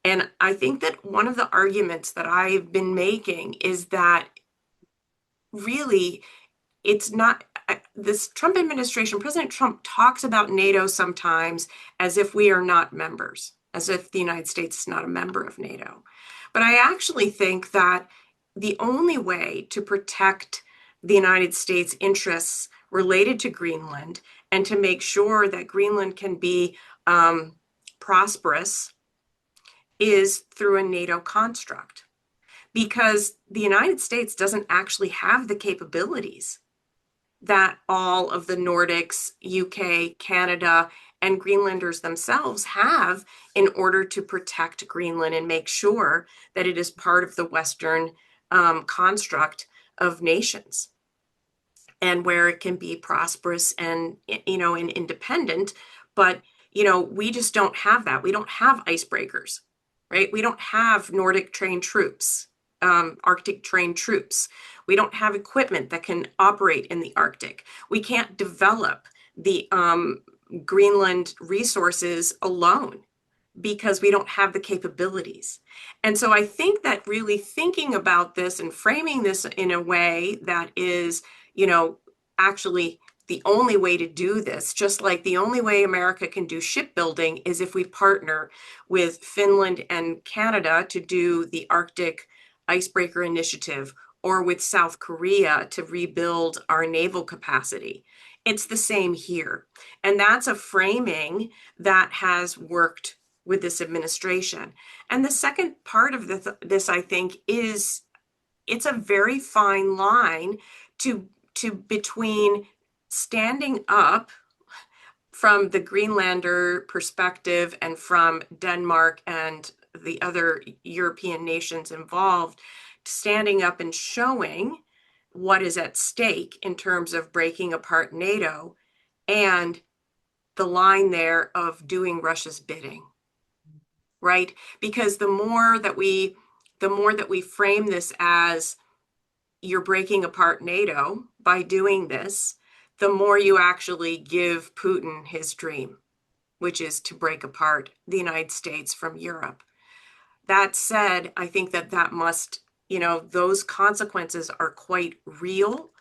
D: And I think that one of the arguments that I've been making is that really it's not, this Trump administration, President Trump talks about NATO sometimes as if we are not members, as if the United States is not a member of NATO. But I actually think that the only way to protect the United States interests related to Greenland and to make sure that Greenland can be prosperous is through a NATO construct, because the United States doesn't actually have the capabilities that all of the Nordics, UK, Canada, and Greenlanders themselves have in order to protect Greenland and make sure that it is part of the Western construct of nations, and where it can be prosperous and, and independent. But, we just don't have that. We don't have icebreakers, right? We don't have Nordic trained troops, Arctic trained troops. We don't have equipment that can operate in the Arctic. We can't develop the Greenland resources alone because we don't have the capabilities. And so I think that really thinking about this and framing this in a way that is, actually the only way to do this, just like the only way America can do shipbuilding is if we partner with Finland and Canada to do the Arctic Icebreaker Initiative, or with South Korea to rebuild our naval capacity. It's the same here. And that's a framing that has worked with this administration. And the second part of this, I think, is it's a very fine line to between standing up from the Greenlander perspective and from Denmark and the other European nations involved, standing up and showing what is at stake in terms of breaking apart NATO, and the line there of doing Russia's bidding, right? Because the more that we frame this as you're breaking apart NATO by doing this, the more you actually give Putin his dream, which is to break apart the United States from Europe. That said, I think that must, those consequences are quite real.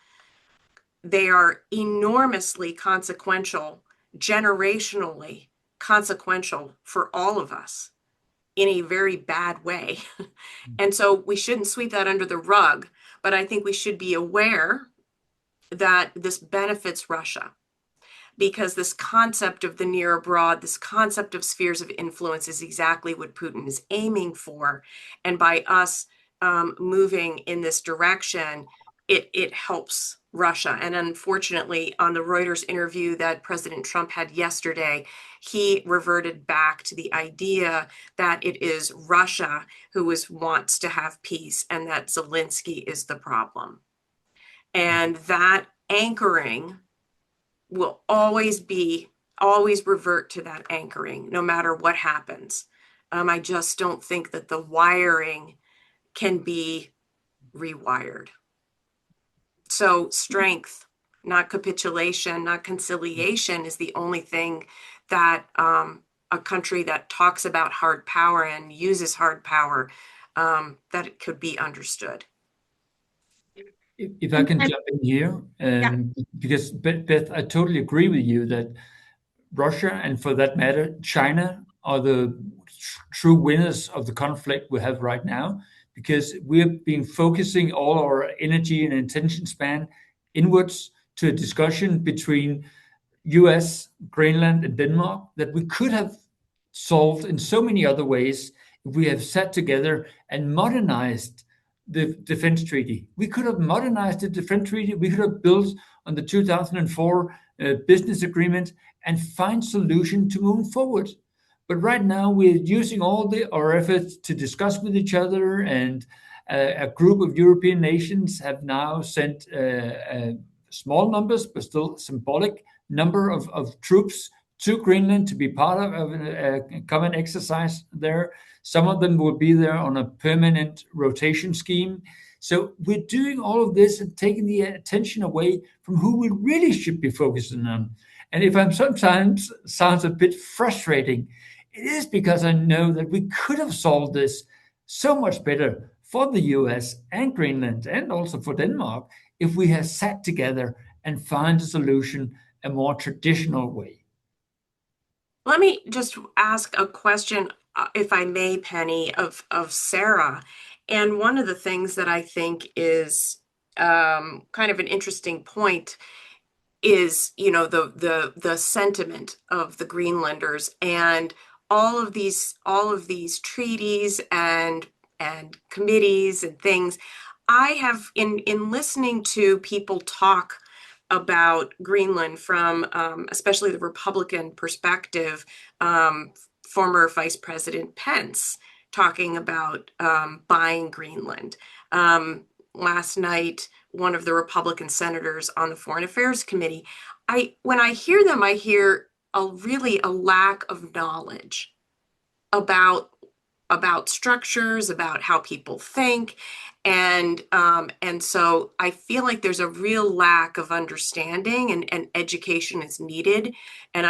D: They are enormously consequential, generationally consequential for all of us in a very bad way. And so we shouldn't sweep that under the rug, but I think we should be aware that this benefits Russia, because this concept of the near abroad, this concept of spheres of influence is exactly what Putin is aiming for. And by us moving in this direction, it helps Russia. And unfortunately, on the Reuters interview that President Trump had yesterday, he reverted back to the idea that it is Russia who wants to have peace and that Zelensky is the problem. And that anchoring will always revert to that anchoring, no matter what happens. I just don't think that the wiring can be rewired. So strength, not capitulation, not conciliation, is the only thing that a country that talks about hard power and uses hard power, that it could be understood.
E: If I can jump in here, because Beth, I totally agree with you that Russia, and for that matter, China, are the true winners of the conflict we have right now, because we have been focusing all our energy and attention span inwards to a discussion between US, Greenland, and Denmark that we could have solved in so many other ways if we have sat together and modernized the defense treaty. We could have modernized the defense treaty. We could have built on the 2004 business agreement and find solution to move forward. But right now we're using all our efforts to discuss with each other, and a group of European nations have now sent small numbers, but still symbolic number of troops to Greenland to be part of a common exercise there. Some of them will be there on a permanent rotation scheme. So we're doing all of this and taking the attention away from who we really should be focusing on. And if I'm sometimes sounds a bit frustrating, it is because I know that we could have solved this so much better for the US and Greenland and also for Denmark if we had sat together and find a solution a more traditional way.
D: Let me just ask a question, if I may, Penny, of Sarah. And one of the things that I think is kind of an interesting point is, you know, the sentiment of the Greenlanders and all of these treaties and committees and things. I have in listening to people talk about Greenland from especially the Republican perspective, former Vice President Pence talking about buying Greenland. Last night, one of the Republican senators on the Foreign Affairs Committee, when I hear them, I hear really a lack of knowledge about structures, about how people think. And so I feel like there's a real lack of understanding, and education is needed. And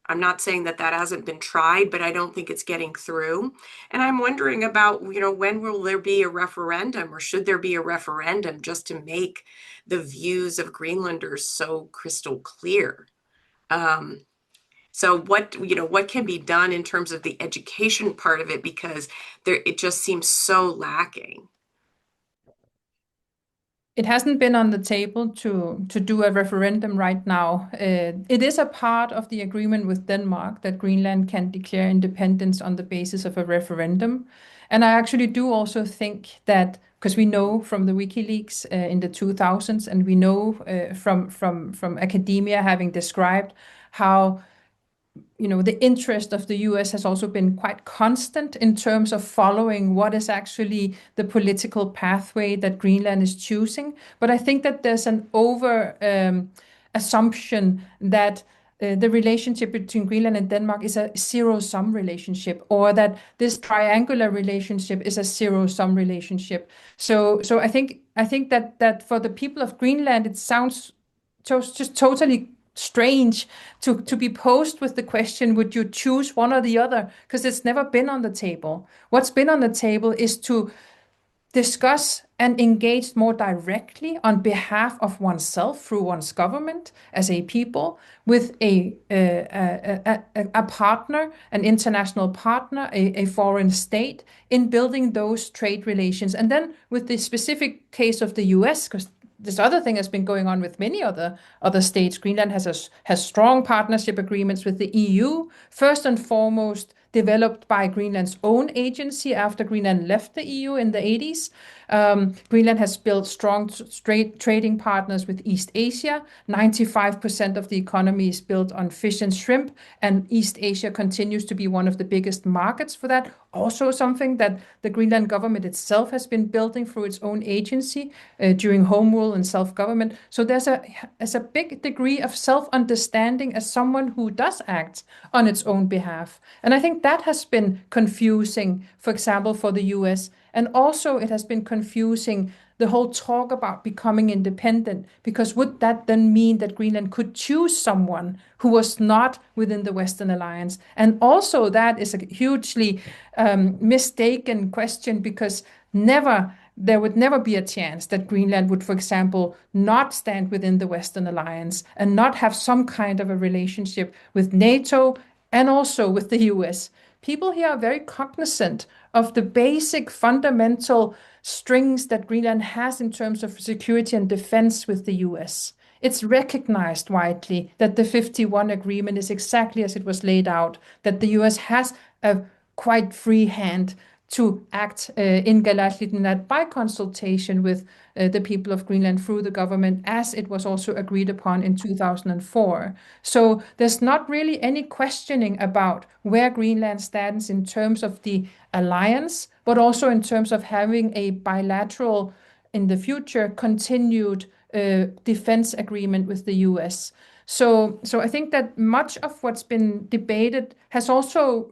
D: I'm not saying that hasn't been tried, but I don't think it's getting through. And I'm wondering about, you know, when will there be a referendum, or should there be a referendum just to make the views of Greenlanders so crystal clear? So what can be done in terms of the education part of it, because it just seems so lacking.
C: It hasn't been on the table to do a referendum right now. It is a part of the agreement with Denmark that Greenland can declare independence on the basis of a referendum. And I actually do also think that, because we know from the WikiLeaks in the 2000s, and we know from academia having described how, you know, the interest of the US has also been quite constant in terms of following what is actually the political pathway that Greenland is choosing. But I think that there's an assumption that the relationship between Greenland and Denmark is a zero-sum relationship, or that this triangular relationship is a zero-sum relationship. So I think that for the people of Greenland, it sounds just totally strange to be posed with the question, would you choose one or the other? Because it's never been on the table. What's been on the table is to discuss and engage more directly on behalf of oneself through one's government as a people with a partner, an international partner, a foreign state, in building those trade relations. And then with the specific case of the US, because this other thing has been going on with many other states. Greenland has strong partnership agreements with the EU, first and foremost developed by Greenland's own agency after Greenland left the EU in the 80s. Greenland has built strong trading partners with East Asia. 95% of the economy is built on fish and shrimp, and East Asia continues to be one of the biggest markets for that. Also something that the Greenland government itself has been building through its own agency during home rule and self-government. So there's a big degree of self-understanding as someone who does act on its own behalf. And I think that has been confusing, for example, for the US. And also it has been confusing the whole talk about becoming independent, because would that then mean that Greenland could choose someone who was not within the Western Alliance? And also that is a hugely mistaken question, because there would never be a chance that Greenland would, for example, not stand within the Western Alliance and not have some kind of a relationship with NATO and also with the US. People here are very cognizant of the basic fundamental strings that Greenland has in terms of security and defense with the US. It's recognized widely that the 51 agreement is exactly as it was laid out, that the US has a quite free hand to act in Galashlitnat by consultation with the people of Greenland through the government, as it was also agreed upon in 2004. So there's not really any questioning about where Greenland stands in terms of the alliance, but also in terms of having a bilateral, in the future, continued defense agreement with the US. So I think that much of what's been debated has also,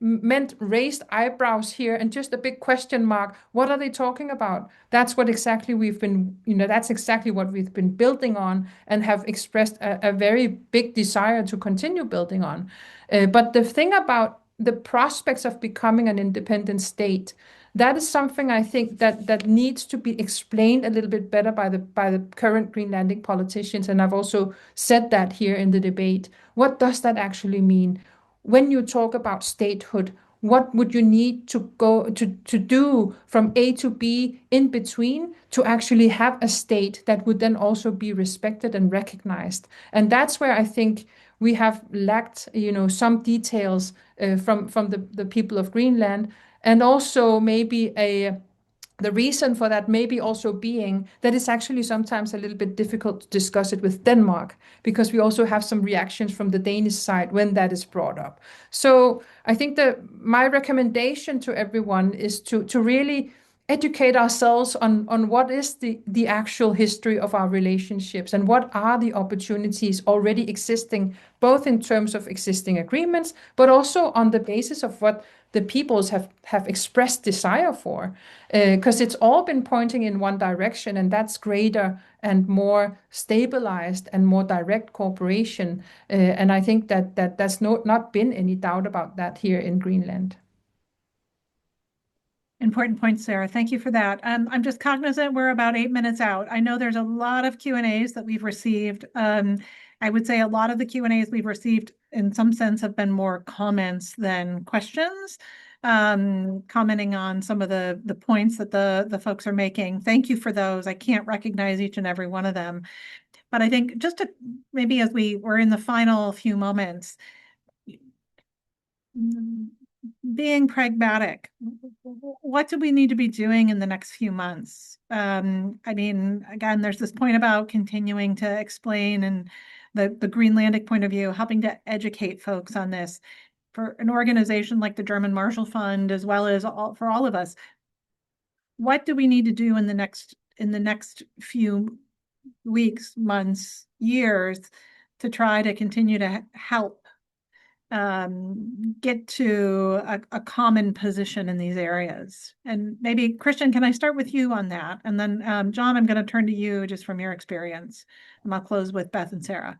C: meant raised eyebrows here and just a big question mark. What are they talking about? That's what exactly we've been, that's exactly what we've been building on and have expressed a very big desire to continue building on. But the thing about the prospects of becoming an independent state, that is something I think that needs to be explained a little bit better by the current Greenlandic politicians, and I've also said that here in the debate. What does that actually mean? When you talk about statehood, what would you need to go to do from A to B in between to actually have a state that would then also be respected and recognized? And that's where I think we have lacked, some details from the people of Greenland. And also maybe the reason for that maybe also being that it's actually sometimes a little bit difficult to discuss it with Denmark, because we also have some reactions from the Danish side when that is brought up. So I think that my recommendation to everyone is to really educate ourselves on what is the actual history of our relationships and what are the opportunities already existing, both in terms of existing agreements, but also on the basis of what the peoples have expressed desire for, because it's all been pointing in one direction, and that's greater and more stabilized and more direct cooperation. And I think that there's not been any doubt about that here in Greenland.
A: Important point, Sarah. Thank you for that. I'm just cognizant we're about 8 minutes out. I know there's a lot of Q&As that we've received. I would say a lot of the Q&As we've received in some sense have been more comments than questions, commenting on some of the points that the folks are making. Thank you for those. I can't recognize each and every one of them. But I think just to maybe as we're in the final few moments, being pragmatic, what do we need to be doing in the next few months? I mean, again, there's this point about continuing to explain and the Greenlandic point of view, helping to educate folks on this. For an organization like the German Marshall Fund, as well as for all of us, what do we need to do in the next few weeks, months, years to try to continue to help get to a common position in these areas? And maybe, Christian, can I start with you on that? And then, John, I'm going to turn to you just from your experience. And I'll close with Beth and Sarah.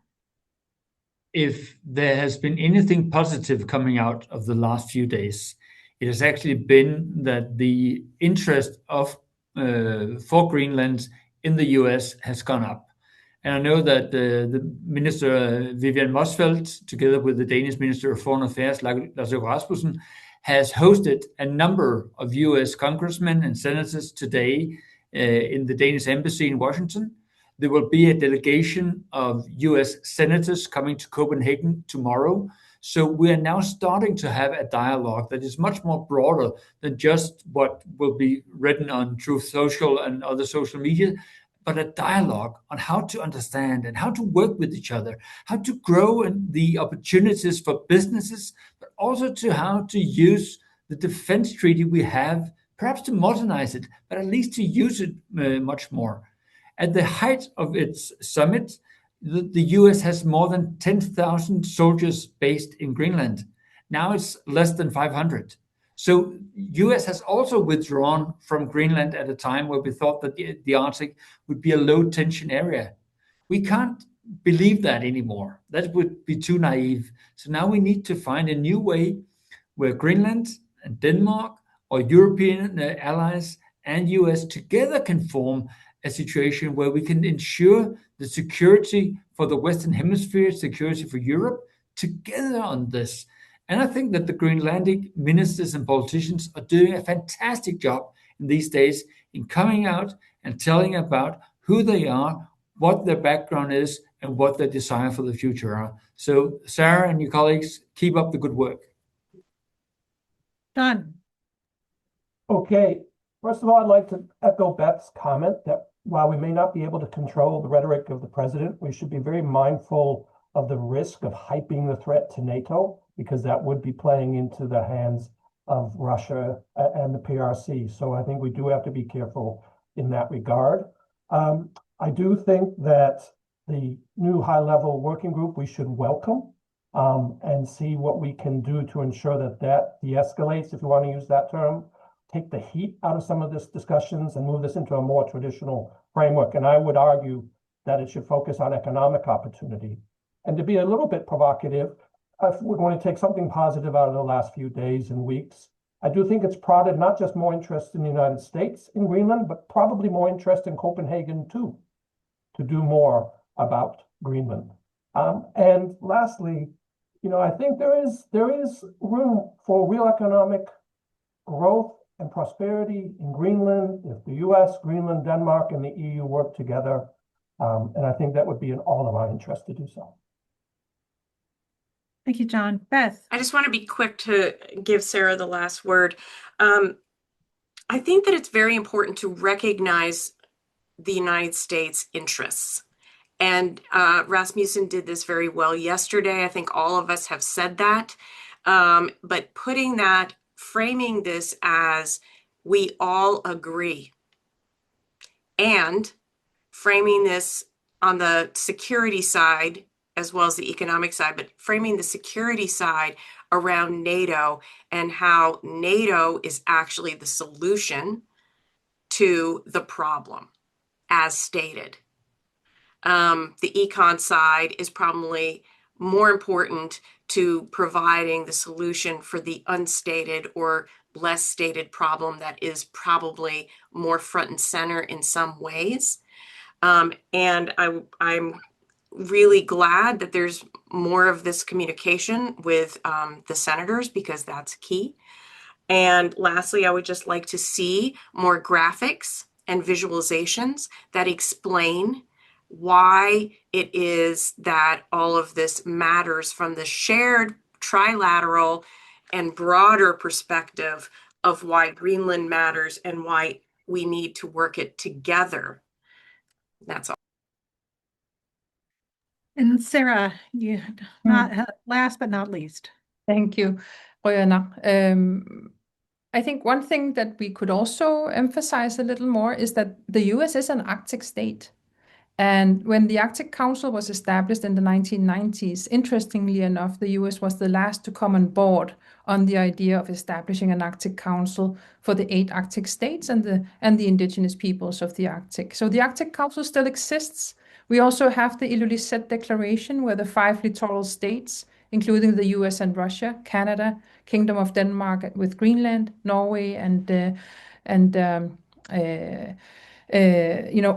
E: If there has been anything positive coming out of the last few days, it has actually been that the interest for Greenland in the US has gone up. And I know that the Minister Vivian Motzfeldt, together with the Danish Minister of Foreign Affairs, Lars Løkke Rasmussen, has hosted a number of US congressmen and senators today in the Danish embassy in Washington. There will be a delegation of US senators coming to Copenhagen tomorrow. So we are now starting to have a dialogue that is much more broader than just what will be written on Truth Social and other social media, but a dialogue on how to understand and how to work with each other, how to grow and the opportunities for businesses, but also to how to use the defense treaty we have, perhaps to modernize it, but at least to use it much more. At the height of its summit, the US has more than 10,000 soldiers based in Greenland. Now it's less than 500. So US has also withdrawn from Greenland at a time where we thought that the Arctic would be a low tension area. We can't believe that anymore. That would be too naive. So now we need to find a new way where Greenland and Denmark or European allies and US together can form a situation where we can ensure the security for the Western Hemisphere, security for Europe, together on this. And I think that the Greenlandic ministers and politicians are doing a fantastic job in these days in coming out and telling about who they are, what their background is, and what their desire for the future are. So, Sarah and your colleagues, keep up the good work.
A: Done.
B: Okay, first of all, I'd like to echo Beth's comment that while we may not be able to control the rhetoric of the president, we should be very mindful of the risk of hyping the threat to NATO, because that would be playing into the hands of Russia and the PRC. So I think we do have to be careful in that regard. I do think that the new high-level working group we should welcome and see what we can do to ensure that de-escalates, if you want to use that term, take the heat out of some of this discussions and move this into a more traditional framework. And I would argue that it should focus on economic opportunity. And to be a little bit provocative, if we're going to take something positive out of the last few days and weeks, I do think it's prodded not just more interest in the United States in Greenland, but probably more interest in Copenhagen too, to do more about Greenland. And lastly, I think there is room for real economic growth and prosperity in Greenland if the US, Greenland, Denmark, and the EU work together. And I think that would be in all of our interest to do so.
A: Thank you, John. Beth.
D: I just want to be quick to give Sarah the last word. I think that it's very important to recognize the United States' interests. And Rasmussen did this very well yesterday. I think all of us have said that. But framing this as we all agree, and framing this on the security side as well as the economic side, but framing the security side around NATO and how NATO is actually the solution to the problem, as stated. The econ side is probably more important to providing the solution for the unstated or less stated problem that is probably more front and center in some ways. And I'm really glad that there's more of this communication with the senators, because that's key. And lastly, I would just like to see more graphics and visualizations that explain why it is that all of this matters from the shared trilateral and broader perspective of why Greenland matters and why we need to work it together. That's all.
A: And Sarah, you not last but not least.
C: Thank you, Rønna. I think one thing that we could also emphasize a little more is that the US is an Arctic state. And when the Arctic Council was established in the 1990s, interestingly enough, the US was the last to come on board on the idea of establishing an Arctic Council for the 8 Arctic states and the indigenous peoples of the Arctic. So the Arctic Council still exists. We also have the Ilulissat Declaration, where the 5 littoral states, including the US and Russia, Canada, Kingdom of Denmark with Greenland, Norway,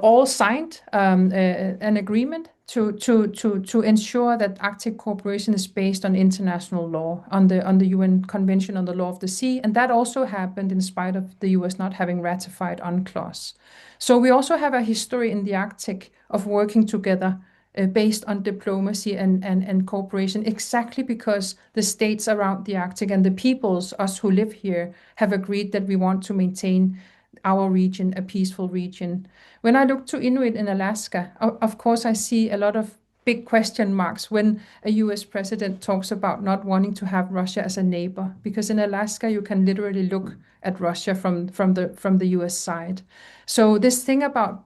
C: all signed an agreement to ensure that Arctic cooperation is based on international law, on the UN Convention on the Law of the Sea, and that also happened in spite of the US not having ratified UNCLOS. So we also have a history in the Arctic of working together based on diplomacy and cooperation, exactly because the states around the Arctic and the peoples, us who live here, have agreed that we want to maintain our region, a peaceful region. When I look to Inuit in Alaska, of course, I see a lot of big question marks when a US president talks about not wanting to have Russia as a neighbor, because in Alaska, you can literally look at Russia from the US side. So this thing about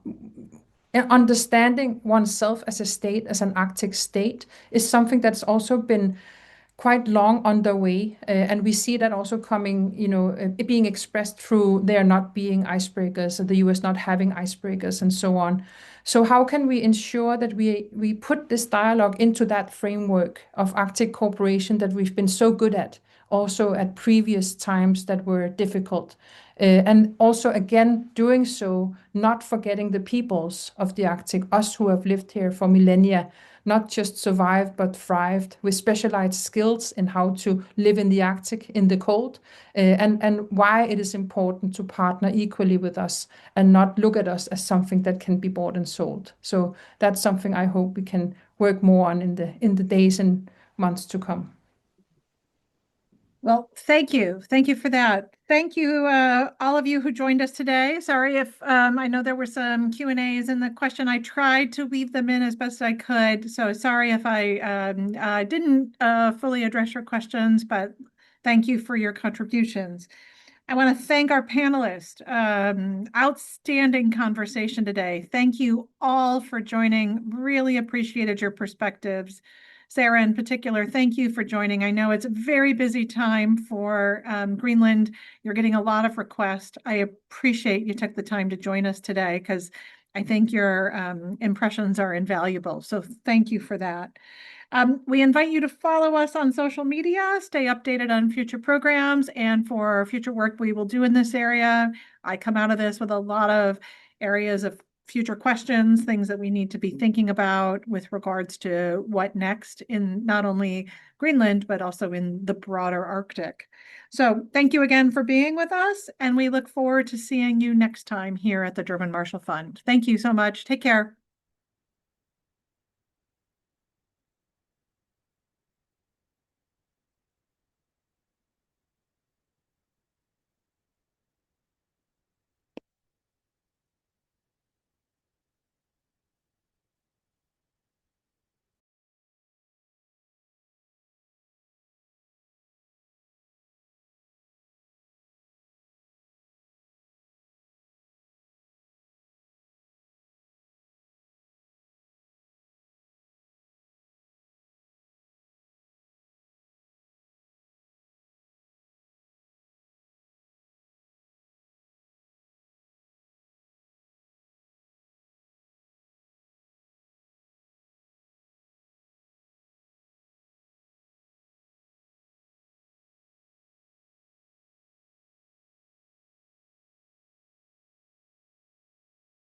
C: understanding oneself as a state, as an Arctic state, is something that's also been quite long underway, and we see that also coming, being expressed through there not being icebreakers, the US not having icebreakers, and so on. So how can we ensure that we put this dialogue into that framework of Arctic cooperation that we've been so good at also at previous times that were difficult. And also, again, doing so, not forgetting the peoples of the Arctic, us who have lived here for millennia, not just survived, but thrived with specialized skills in how to live in the Arctic, in the cold, and why it is important to partner equally with us and not look at us as something that can be bought and sold. So that's something I hope we can work more on in the days and months to come.
A: Well, thank you. Thank you for that. Thank you, all of you who joined us today. Sorry if I know there were some Q&As in the question. I tried to weave them in as best I could. So sorry if I didn't fully address your questions, but thank you for your contributions. I want to thank our panelists. Outstanding conversation today. Thank you all for joining. Really appreciated your perspectives. Sarah, in particular, thank you for joining. I know it's a very busy time for Greenland. You're getting a lot of requests. I appreciate you took the time to join us today because I think your impressions are invaluable. So thank you for that. We invite you to follow us on social media, stay updated on future programs and for future work we will do in this area. I come out of this with a lot of areas of future questions, things that we need to be thinking about with regards to what next in not only Greenland, but also in the broader Arctic. So thank you again for being with us, and we look forward to seeing you next time here at the German Marshall Fund. Thank you so much. Take care.